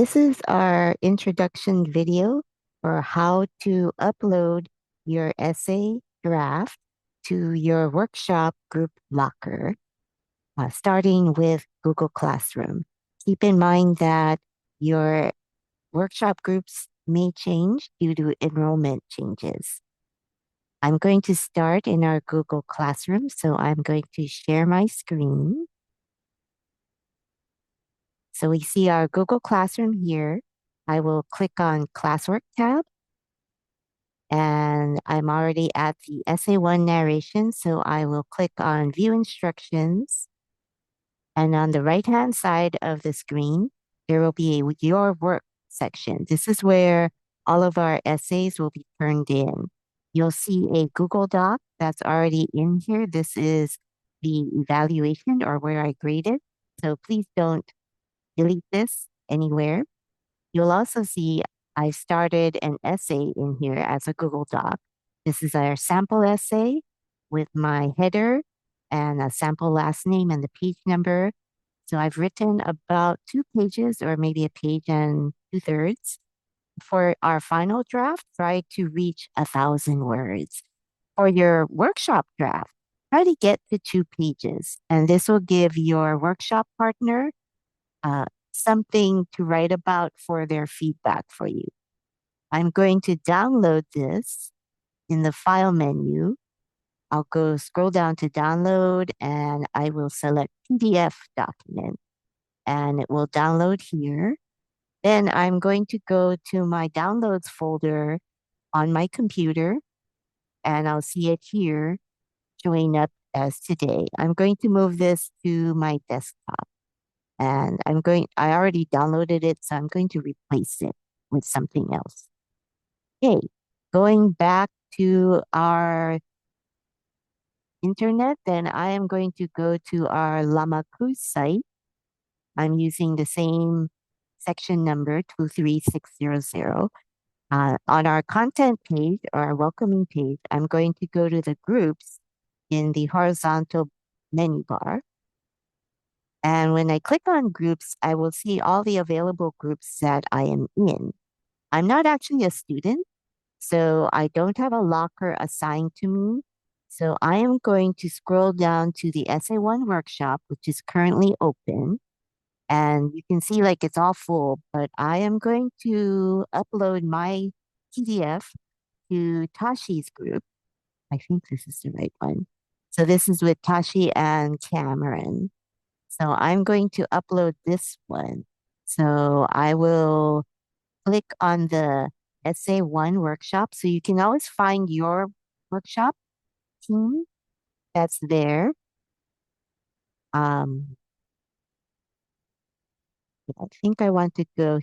This is our introduction video for how to upload your essay draft to your workshop group locker, starting with Google Classroom. Keep in mind that your workshop groups may change due to enrollment changes. I'm going to start in our Google Classroom, so I'm going to share my screen. So we see our Google Classroom here. I will click on Classwork tab, and I'm already at the Essay 1 narration, so I will click on View Instructions. And on the right-hand side of the screen, there will be a Your Work section. This is where all of our essays will be turned in. You'll see a Google Doc that's already in here. This is the evaluation or where I graded. So please don't delete this anywhere. You'll also see I started an essay in here as a Google Doc. This is our sample essay with my header and a sample last name and the page number. So I've written about 2 pages or maybe a page and 2/3. For our final draft, try to reach 1,000 words. For your workshop draft, try to get to 2 pages, and this will give your workshop partner uh, something to write about for their feedback for you. I'm going to download this in the file menu. I'll go scroll down to download and I will select PDF document and it will download here. Then I'm going to go to my downloads folder on my computer and I'll see it here showing up as today. I'm going to move this to my desktop. And I already downloaded it, so I'm going to replace it with something else. Okay, going back to our internet, then I am going to go to our Lamaku site. I'm using the same section number 23600. On our content page or our welcoming page, I'm going to go to the groups in the horizontal menu bar. And when I click on groups, I will see all the available groups that I am in. I'm not actually a student, so I don't have a locker assigned to me. So I am going to scroll down to the Essay 1 workshop, which is currently open. And you can see like it's all full, but I am going to upload my PDF to Tashi's group. I think this is the right one. So this is with Tashi and Cameron. So I'm going to upload this one. So I will click on the Essay 1 workshop. So you can always find your workshop team that's there. Um, I think I want to go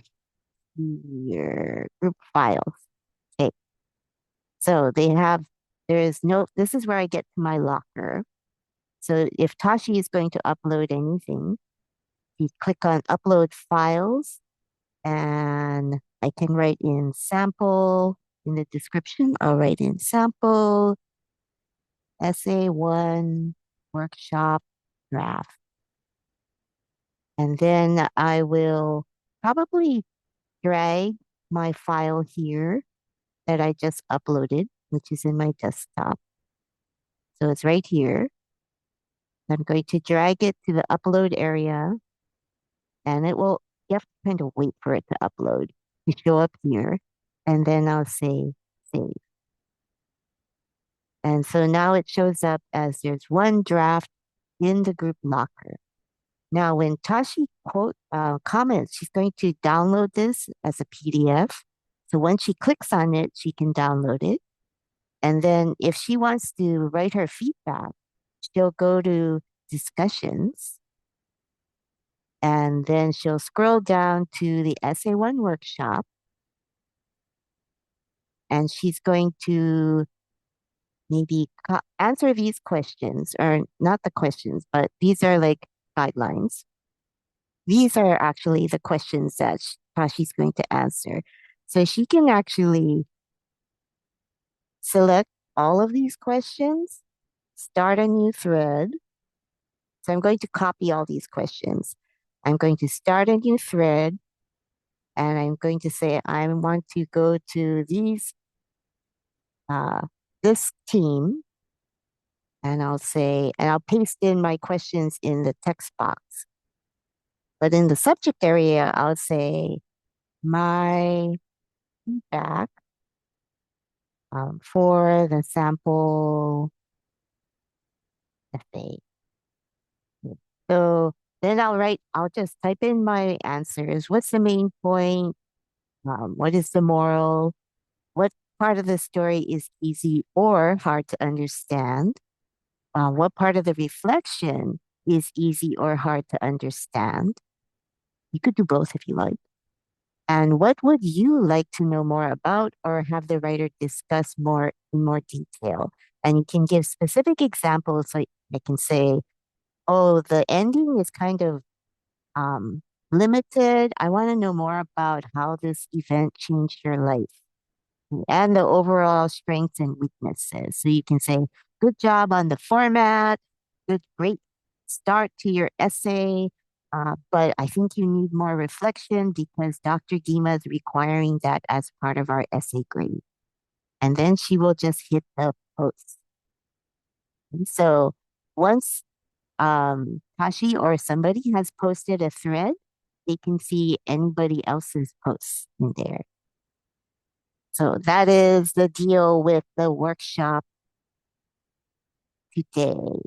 here, group files. Okay. So this is where I get to my locker. So if Tashi is going to upload anything, you click on upload files and I can write in sample in the description. I'll write in sample essay 1 workshop draft. And then I will probably drag my file here that I just uploaded, which is in my desktop. So it's right here. I'm going to drag it to the upload area and you have to kind of wait for it to upload to show up here. And then I'll say save. And so now it shows up as there's one draft in the group locker. Now, when Tashi comments, she's going to download this as a PDF. So once she clicks on it, she can download it. And then if she wants to write her feedback, she'll go to discussions and then she'll scroll down to the Essay 1 workshop and she's going to maybe answer these questions, or not the questions, but these are like guidelines. These are actually the questions that she's going to answer. So she can actually select all of these questions, start a new thread. So I'm going to copy all these questions. I'm going to start a new thread and I'm going to say I want to go to uh, this team, and I'll paste in my questions in the text box. But in the subject area, I'll say my feedback for the sample essay. So then I'll just type in my answers. What's the main point? What is the moral? What part of the story is easy or hard to understand? What part of the reflection is easy or hard to understand? You could do both if you like. And what would you like to know more about or have the writer discuss more in more detail? And you can give specific examples. Like I can say, oh, the ending is kind of um, limited. I want to know more about how this event changed your life and the overall strengths and weaknesses. So you can say, good job on the format, great start to your essay. But I think you need more reflection because Dr. Gima is requiring that as part of our essay grade. And then she will just hit the post. And so once Tashi or somebody has posted a thread, they can see anybody else's posts in there. So that is the deal with the workshop today.